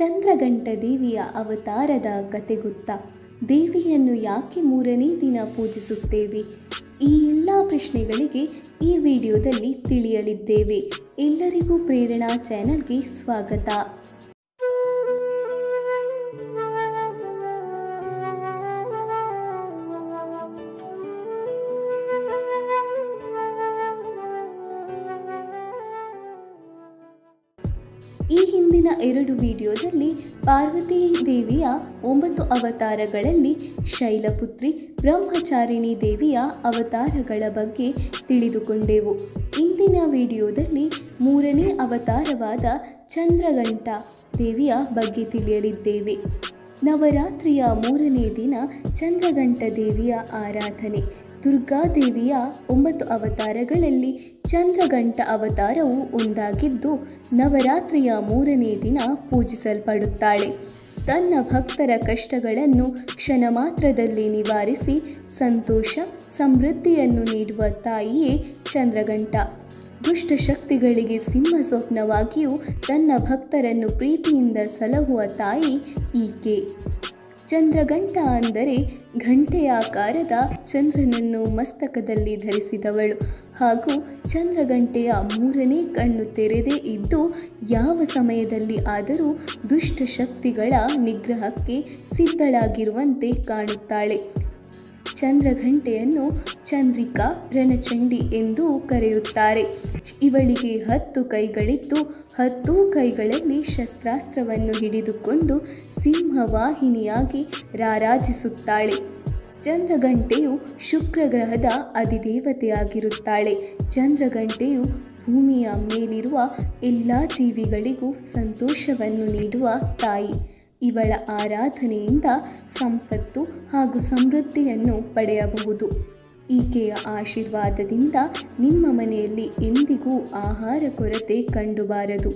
ಚಂದ್ರಘಂಟ ದೇವಿಯ ಅವತಾರದ ಕತೆ ಗೊತ್ತಾ? ದೇವಿಯನ್ನು ಯಾಕೆ ಮೂರನೇ ದಿನ ಪೂಜಿಸುತ್ತೇವೆ? ಈ ಎಲ್ಲ ಪ್ರಶ್ನೆಗಳಿಗೆ ಈ ವಿಡಿಯೋದಲ್ಲಿ ತಿಳಿಯಲಿದ್ದೇವೆ. ಎಲ್ಲರಿಗೂ ಪ್ರೇರಣಾ ಚಾನೆಲ್ಗೆ ಸ್ವಾಗತ. ಈ ಹಿಂದಿನ 2 ವಿಡಿಯೋದಲ್ಲಿ ಪಾರ್ವತಿ ದೇವಿಯ 9 ಅವತಾರಗಳಲ್ಲಿ ಶೈಲಪುತ್ರಿ ಬ್ರಹ್ಮಚಾರಿಣಿ ದೇವಿಯ ಅವತಾರಗಳ ಬಗ್ಗೆ ತಿಳಿದುಕೊಂಡೆವು. ಇಂದಿನ ವಿಡಿಯೋದಲ್ಲಿ 3ನೇ ಅವತಾರವಾದ ಚಂದ್ರಘಂಟ ದೇವಿಯ ಬಗ್ಗೆ ತಿಳಿಯಲಿದ್ದೇವೆ. ನವರಾತ್ರಿಯ 3ನೇ ದಿನ ಚಂದ್ರಘಂಟ ದೇವಿಯ ಆರಾಧನೆ. ದುರ್ಗಾದೇವಿಯ 9 ಅವತಾರಗಳಲ್ಲಿ ಚಂದ್ರಘಂಟ ಅವತಾರವು ಒಂದಾಗಿದ್ದು ನವರಾತ್ರಿಯ 3ನೇ ದಿನ ಪೂಜಿಸಲ್ಪಡುತ್ತಾಳೆ. ತನ್ನ ಭಕ್ತರ ಕಷ್ಟಗಳನ್ನು ಕ್ಷಣ ಮಾತ್ರದಲ್ಲಿ ನಿವಾರಿಸಿ ಸಂತೋಷ ಸಮೃದ್ಧಿಯನ್ನು ನೀಡುವ ತಾಯಿಯೇ ಚಂದ್ರಘಂಟ. ದುಷ್ಟಶಕ್ತಿಗಳಿಗೆ ಸಿಂಹ ಸ್ವಪ್ನವಾಗಿಯೂ ತನ್ನ ಭಕ್ತರನ್ನು ಪ್ರೀತಿಯಿಂದ ಸಲಹುವ ತಾಯಿ ಈಕೆ. ಚಂದ್ರಘಂಟ ಅಂದರೆ ಘಂಟೆಯಾಕಾರದ ಚಂದ್ರನನ್ನು ಮಸ್ತಕದಲ್ಲಿ ಧರಿಸಿದವಳು ಹಾಗೂ ಚಂದ್ರಘಂಟೆಯ 3ನೇ ಕಣ್ಣು ತೆರೆದೇ ಇದ್ದು ಯಾವ ಸಮಯದಲ್ಲಿ ಆದರೂ ದುಷ್ಟಶಕ್ತಿಗಳ ನಿಗ್ರಹಕ್ಕೆ ಸಿದ್ಧಳಾಗಿರುವಂತೆ ಕಾಣುತ್ತಾಳೆ. ಚಂದ್ರಘಂಟೆಯನ್ನು ಚಂದ್ರಿಕಾ ರಣಚಂಡಿ ಎಂದು ಕರೆಯುತ್ತಾರೆ. ಇವಳಿಗೆ 10 ಕೈಗಳಿದ್ದು 10 ಕೈಗಳಲ್ಲಿ ಶಸ್ತ್ರಾಸ್ತ್ರವನ್ನು ಹಿಡಿದುಕೊಂಡು ಸಿಂಹವಾಹಿನಿಯಾಗಿ ರಾರಾಜಿಸುತ್ತಾಳೆ. ಚಂದ್ರಘಂಟೆಯು ಶುಕ್ರ ಗ್ರಹದ ಅಧಿದೇವತೆಯಾಗಿರುತ್ತಾಳೆ. ಚಂದ್ರಘಂಟೆಯು ಭೂಮಿಯ ಮೇಲಿರುವ ಎಲ್ಲ ಜೀವಿಗಳಿಗೂ ಸಂತೋಷವನ್ನು ನೀಡುವ ತಾಯಿ. ಇವಳ ಆರಾಧನೆಯಿಂದ ಸಂಪತ್ತು ಹಾಗೂ ಸಮೃದ್ಧಿಯನ್ನು ಪಡೆಯಬಹುದು. ಈಕೆಯ ಆಶೀರ್ವಾದದಿಂದ ನಿಮ್ಮ ಮನೆಯಲ್ಲಿ ಎಂದಿಗೂ ಆಹಾರ ಕೊರತೆ ಕಂಡುಬಾರದು.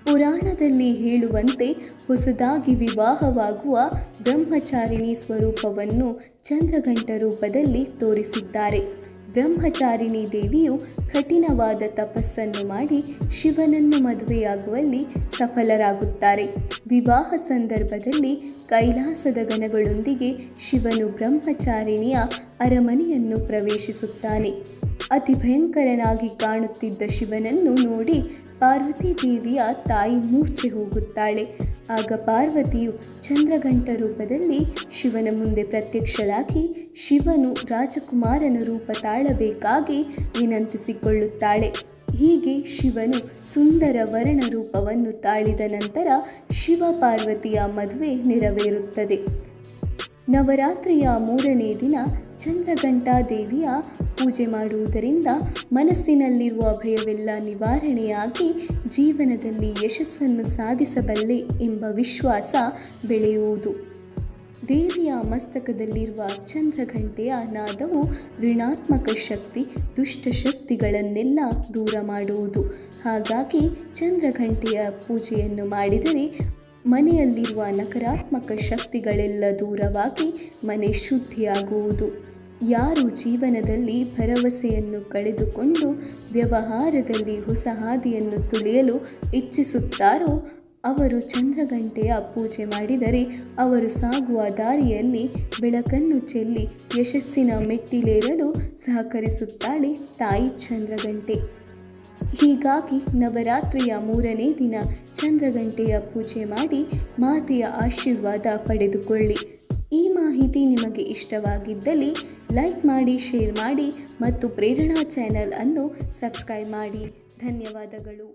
ಪುರಾಣದಲ್ಲಿ ಹೇಳುವಂತೆ ಹೊಸದಾಗಿ ವಿವಾಹವಾಗುವ ಬ್ರಹ್ಮಚಾರಿಣಿ ಸ್ವರೂಪವನ್ನು ಚಂದ್ರಘಂಟ ರೂಪದಲ್ಲಿ ತೋರಿಸಿದ್ದಾರೆ. ಬ್ರಹ್ಮಚಾರಿಣಿ ದೇವಿಯು ಕಠಿಣವಾದ ತಪಸ್ಸನ್ನು ಮಾಡಿ ಶಿವನನ್ನು ಮದುವೆಯಾಗುವಲ್ಲಿ ಸಫಲರಾಗುತ್ತಾರೆ. ವಿವಾಹ ಸಂದರ್ಭದಲ್ಲಿ ಕೈಲಾಸದ ಗಣಗಳೊಂದಿಗೆ ಶಿವನು ಬ್ರಹ್ಮಚಾರಿಣಿಯ ಅರಮನೆಯನ್ನು ಪ್ರವೇಶಿಸುತ್ತಾನೆ. ಅತಿ ಭಯಂಕರನಾಗಿ ಕಾಣುತ್ತಿದ್ದ ಶಿವನನ್ನು ನೋಡಿ ಪಾರ್ವತಿ ದೇವಿಯ ತಾಯಿ ಮೂರ್ಛೆ ಹೋಗುತ್ತಾಳೆ. ಆಗ ಪಾರ್ವತಿಯು ಚಂದ್ರಘಂಟ ರೂಪದಲ್ಲಿ ಶಿವನ ಮುಂದೆ ಪ್ರತ್ಯಕ್ಷಳಾಗಿ ಶಿವನು ರಾಜಕುಮಾರನ ರೂಪ ತಾಳಬೇಕಾಗಿ ವಿನಂತಿಸಿಕೊಳ್ಳುತ್ತಾಳೆ. ಹೀಗೆ ಶಿವನು ಸುಂದರ ವರ್ಣ ರೂಪವನ್ನು ತಾಳಿದ ನಂತರ ಶಿವ ಪಾರ್ವತಿಯ ಮದುವೆ ನೆರವೇರುತ್ತದೆ. ನವರಾತ್ರಿಯ 3ನೇ ದಿನ ಚಂದ್ರಘಂಟಾ ದೇವಿಯ ಪೂಜೆ ಮಾಡುವುದರಿಂದ ಮನಸ್ಸಿನಲ್ಲಿರುವ ಭಯವೆಲ್ಲ ನಿವಾರಣೆಯಾಗಿ ಜೀವನದಲ್ಲಿ ಯಶಸ್ಸನ್ನು ಸಾಧಿಸಬಲ್ಲೆ ಎಂಬ ವಿಶ್ವಾಸ ಬೆಳೆಯುವುದು. ದೇವಿಯ ಮಸ್ತಕದಲ್ಲಿರುವ ಚಂದ್ರಘಂಟೆಯ ನಾದವು ಋಣಾತ್ಮಕ ಶಕ್ತಿ ದುಷ್ಟಶಕ್ತಿಗಳನ್ನೆಲ್ಲ ದೂರ ಮಾಡುವುದು. ಹಾಗಾಗಿ ಚಂದ್ರಘಂಟೆಯ ಪೂಜೆಯನ್ನು ಮಾಡಿದರೆ ಮನೆಯಲ್ಲಿರುವ ನಕಾರಾತ್ಮಕ ಶಕ್ತಿಗಳೆಲ್ಲ ದೂರವಾಗಿ ಮನೆ ಶುದ್ಧಿಯಾಗುವುದು. ಯಾರು ಜೀವನದಲ್ಲಿ ಭರವಸೆಯನ್ನು ಕಳೆದುಕೊಂಡು ವ್ಯವಹಾರದಲ್ಲಿ ಹೊಸ ಹಾದಿಯನ್ನು ತುಳಿಯಲು ಇಚ್ಛಿಸುತ್ತಾರೋ ಅವರು ಚಂದ್ರಘಂಟೆಯ ಪೂಜೆ ಮಾಡಿದರೆ ಅವರು ಸಾಗುವ ದಾರಿಯಲ್ಲಿ ಬೆಳಕನ್ನು ಚೆಲ್ಲಿ ಯಶಸ್ಸಿನ ಮೆಟ್ಟಿಲೇರಲು ಸಹಕರಿಸುತ್ತಾಳೆ ತಾಯಿ ಚಂದ್ರಘಂಟೆ. ಹೀಗಾಗಿ ನವರಾತ್ರಿಯ 3ನೇ ದಿನ ಚಂದ್ರಘಂಟೆಯ ಪೂಜೆ ಮಾಡಿ ಮಾತೆಯ ಆಶೀರ್ವಾದ ಪಡೆದುಕೊಳ್ಳಿ. ಈ ಮಾಹಿತಿ ನಿಮಗೆ ಇಷ್ಟವಾಗಿದ್ದಲ್ಲಿ ಲೈಕ್ ಮಾಡಿ, ಶೇರ್ ಮಾಡಿ ಮತ್ತು ಪ್ರೇರಣಾ ಚಾನೆಲ್ ಅನ್ನು ಸಬ್ಸ್ಕ್ರೈಬ್ ಮಾಡಿ. ಧನ್ಯವಾದಗಳು.